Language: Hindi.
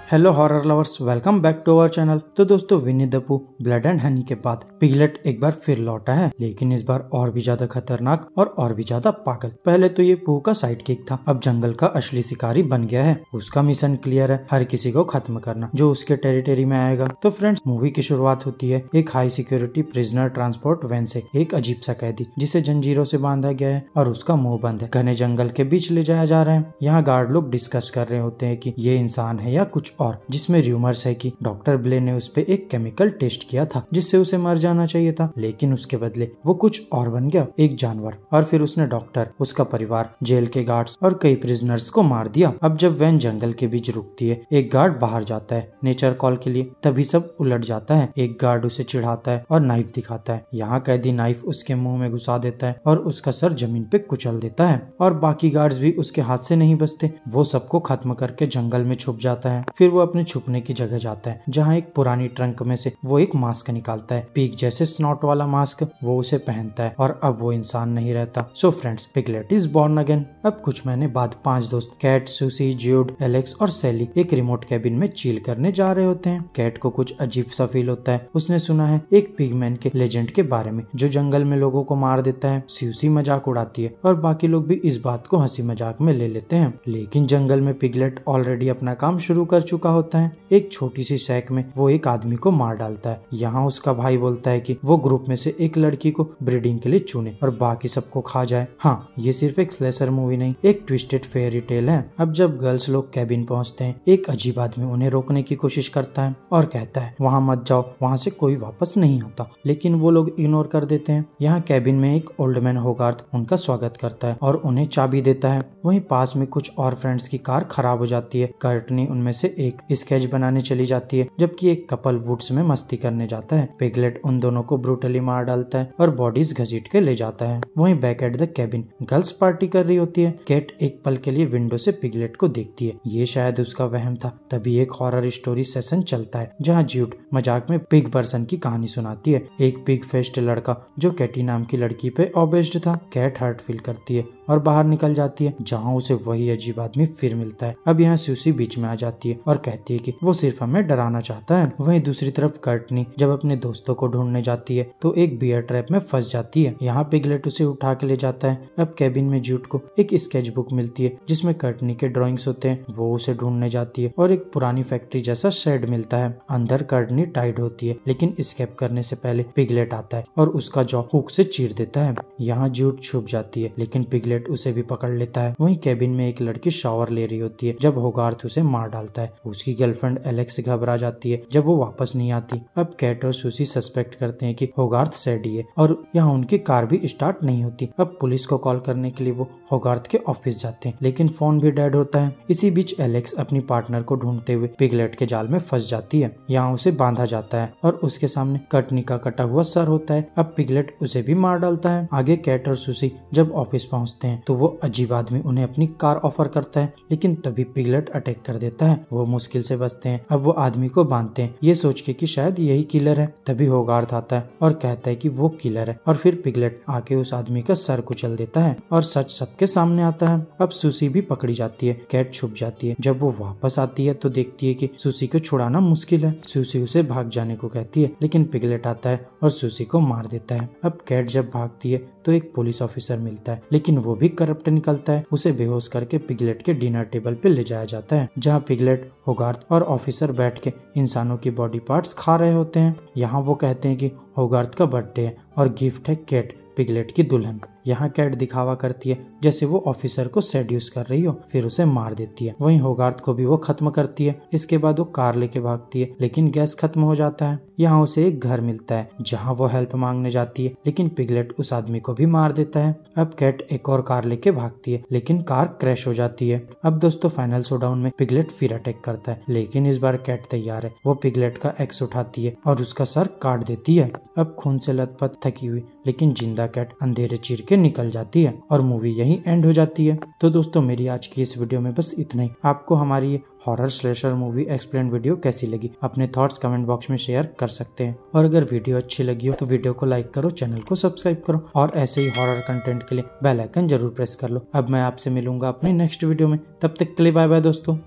Hello horror lovers, welcome back to our channel. तो दोस्तों, Winnie the Pooh blood and honey के बाद पिगलेट एक बार फिर लौटा है, लेकिन इस बार और भी ज्यादा खतरनाक और भी ज्यादा पागल। पहले तो ये पूह का साइड किक था, अब जंगल का असली शिकारी बन गया है। उसका मिशन क्लियर है, हर किसी को खत्म करना जो उसके टेरिटरी में आएगा। तो फ्रेंड्स, मूवी की शुरुआत होती है एक high security prisoner transport van से। एक अजीब सा कैदी जिसे जंजीरों से बांधा गया है और उसका मुंह बंद है, घने जंगल के बीच ले जाया जा रहा है। यहाँ गार्ड लोग डिस्कस कर रहे होते हैं कि ये इंसान है या कुछ और, जिसमें र्यूमर्स है कि डॉक्टर ब्ले ने उस पे एक केमिकल टेस्ट किया था जिससे उसे मर जाना चाहिए था, लेकिन उसके बदले वो कुछ और बन गया, एक जानवर। और फिर उसने डॉक्टर, उसका परिवार, जेल के गार्ड्स और कई प्रिजनर्स को मार दिया। अब जब वैन जंगल के बीच रुकती है, एक गार्ड बाहर जाता है नेचर कॉल के लिए, तभी सब उलट जाता है। एक गार्ड उसे चिढ़ाता है और नाइफ दिखाता है। यहाँ कैदी नाइफ उसके मुंह में घुसा देता है और उसका सर जमीन पे कुचल देता है। और बाकी गार्ड्स भी उसके हाथ से नहीं बचते, वो सबको खत्म करके जंगल में छुप जाता है। फिर वो अपने छुपने की जगह जाता है, जहाँ एक पुरानी ट्रंक में से वो एक मास्क निकालता है, पीक जैसे स्नॉट वाला मास्क। वो उसे पहनता है और अब वो इंसान नहीं रहता। So friends, piglet is born again. अब कुछ महीने बाद 5 दोस्त कैट, सूसी, ज्यूड, एलेक्स और सैली एक रिमोट कैबिन में चिल करने जा रहे होते हैं। कैट को कुछ अजीब सा फील होता है। उसने सुना है एक पिगमैन के लेजेंड के बारे में जो जंगल में लोगों को मार देता है। सूसी मजाक उड़ाती है और बाकी लोग भी इस बात को हंसी मजाक में ले लेते हैं, लेकिन जंगल में पिगलेट ऑलरेडी अपना काम शुरू कर चुका होता है। एक छोटी सी सैक में वो एक आदमी को मार डालता है। यहाँ उसका भाई बोलता है कि वो ग्रुप में से एक लड़की को ब्रीडिंग के लिए चुने और बाकी सबको खा जाए। हाँ, ये सिर्फ एक स्लेशर मूवी नहीं, एक ट्विस्टेड फेयरी टेल है। अब जब गर्ल्स लोग कैबिन पहुँचते हैं, एक अजीब आदमी उन्हें रोकने की कोशिश करता है और कहता है वहाँ मत जाओ, वहाँ से कोई वापस नहीं आता, लेकिन वो लोग इग्नोर कर देते हैं। यहाँ कैबिन में एक ओल्ड मैन होगार्थ उनका स्वागत करता है और उन्हें चाबी देता है। वहीं पास में कुछ और फ्रेंड्स की कार खराब हो जाती है। कर्टनी उनमें से एक स्केच बनाने चली जाती है, जबकि एक कपल वुड्स में मस्ती करने जाता है। पिगलेट उन दोनों को ब्रूटली मार डालता है और बॉडीज घसीट के ले जाता है। वहीं back at the cabin girls party कर रही होती है। कैट एक पल के लिए विंडो से पिगलेट को देखती है, ये शायद उसका वहम था। तभी एक हॉरर स्टोरी सेशन चलता है, जहाँ ज्यूड मजाक में पिग पर्सन की कहानी सुनाती है, एक पिग फेस्ड लड़का जो कैटी नाम की लड़की पे ऑब्सेस्ड था। कैट हर्ट फील करती है और बाहर निकल जाती है, जहाँ उसे वही अजीब आदमी फिर मिलता है। अब यहाँ सूसी बीच में आ जाती है और कहती है कि वो सिर्फ हमें डराना चाहता है। वहीं दूसरी तरफ कर्टनी जब अपने दोस्तों को ढूंढने जाती है तो एक बियर ट्रैप में फंस जाती है। यहाँ पिगलेट उसे उठा के ले जाता है। अब कैबिन में ज्यूड को एक स्केच बुक मिलती है जिसमें कर्टनी के ड्रॉइंग्स होते हैं। वो उसे ढूंढने जाती है और एक पुरानी फैक्ट्री जैसा शेड मिलता है। अंदर कर्टनी टाइड होती है, लेकिन एस्केप करने से पहले पिगलेट आता है और उसका जॉ हुक से चीर देता है। यहाँ ज्यूड छुप जाती है, लेकिन पिगलेट उसे भी पकड़ लेता है। वहीं कैबिन में एक लड़की शावर ले रही होती है जब होगार्थ उसे मार डालता है। उसकी गर्लफ्रेंड एलेक्स घबरा जाती है जब वो वापस नहीं आती। अब कैट और सूसी सस्पेक्ट करते हैं कि होगार्थ सैडी है और यहाँ उनकी कार भी स्टार्ट नहीं होती। अब पुलिस को कॉल करने के लिए वो होगार्थ के ऑफिस जाते हैं, लेकिन फोन भी डेड होता है। इसी बीच एलेक्स अपनी पार्टनर को ढूंढते हुए पिगलेट के जाल में फंस जाती है। यहाँ उसे बांधा जाता है और उसके सामने कर्टनी का कटा हुआ सर होता है। अब पिगलेट उसे भी मार डालता है। आगे कैट और सूसी जब ऑफिस पहुँचते हैं तो वो अजीब आदमी उन्हें अपनी कार ऑफर करता है, लेकिन तभी पिगलेट अटैक कर देता है। वो मुश्किल से बचते हैं। अब वो आदमी को बांधते हैं, ये सोच के कि शायद यही किलर है। तभी होगार्थ आता है और कहता है कि वो किलर है, और फिर पिगलेट आके उस आदमी का सर कुचल देता है और सच सबके सामने आता है। अब सूसी भी पकड़ी जाती है। कैट छुप जाती है। जब वो वापस आती है तो देखती है कि सूसी को छुड़ाना मुश्किल है। सूसी उसे भाग जाने को कहती है, लेकिन पिगलेट आता है और सूसी को मार देता है। अब कैट जब भागती है तो एक पुलिस ऑफिसर मिलता है, लेकिन वो भी करप्ट निकलता है। उसे बेहोश करके पिगलेट के डिनर टेबल पे ले जाया जाता है, जहाँ पिगलेट, होगार्थ और ऑफिसर बैठ के इंसानों की बॉडी पार्ट्स खा रहे होते हैं। यहाँ वो कहते हैं कि होगार्थ का बर्थडे है और गिफ्ट है कैट, पिगलेट की दुल्हन। यहाँ कैट दिखावा करती है जैसे वो ऑफिसर को सेड्यूस कर रही हो, फिर उसे मार देती है। वहीं होगार्थ को भी वो खत्म करती है। इसके बाद वो कार लेके भागती है, लेकिन गैस खत्म हो जाता है। यहाँ उसे एक घर मिलता है जहाँ वो हेल्प मांगने जाती है, लेकिन पिगलेट उस आदमी को भी मार देता है। अब कैट एक और कार लेके भागती है, लेकिन कार क्रैश हो जाती है। अब दोस्तों, फाइनल शोडाउन में पिगलेट फिर अटैक करता है, लेकिन इस बार कैट तैयार है। वो पिगलेट का एक्स उठाती है और उसका सर काट देती है। अब खून से लथपथ थकी हुई लेकिन जिंदा कैट अंधेरे चीर के निकल जाती है और मूवी यहीं एंड हो जाती है। तो दोस्तों, मेरी आज की इस वीडियो में बस इतना ही। आपको हमारी ये horror slasher movie explain video कैसी लगी, अपने थॉट्स कमेंट बॉक्स में शेयर कर सकते हैं। और अगर वीडियो अच्छी लगी हो तो वीडियो को लाइक करो, चैनल को सब्सक्राइब करो और ऐसे ही हॉरर कंटेंट के लिए बेल आइकन जरूर प्रेस कर लो। अब मैं आपसे मिलूंगा अपनी नेक्स्ट वीडियो में, तब तक के लिए बाय बाय दोस्तों।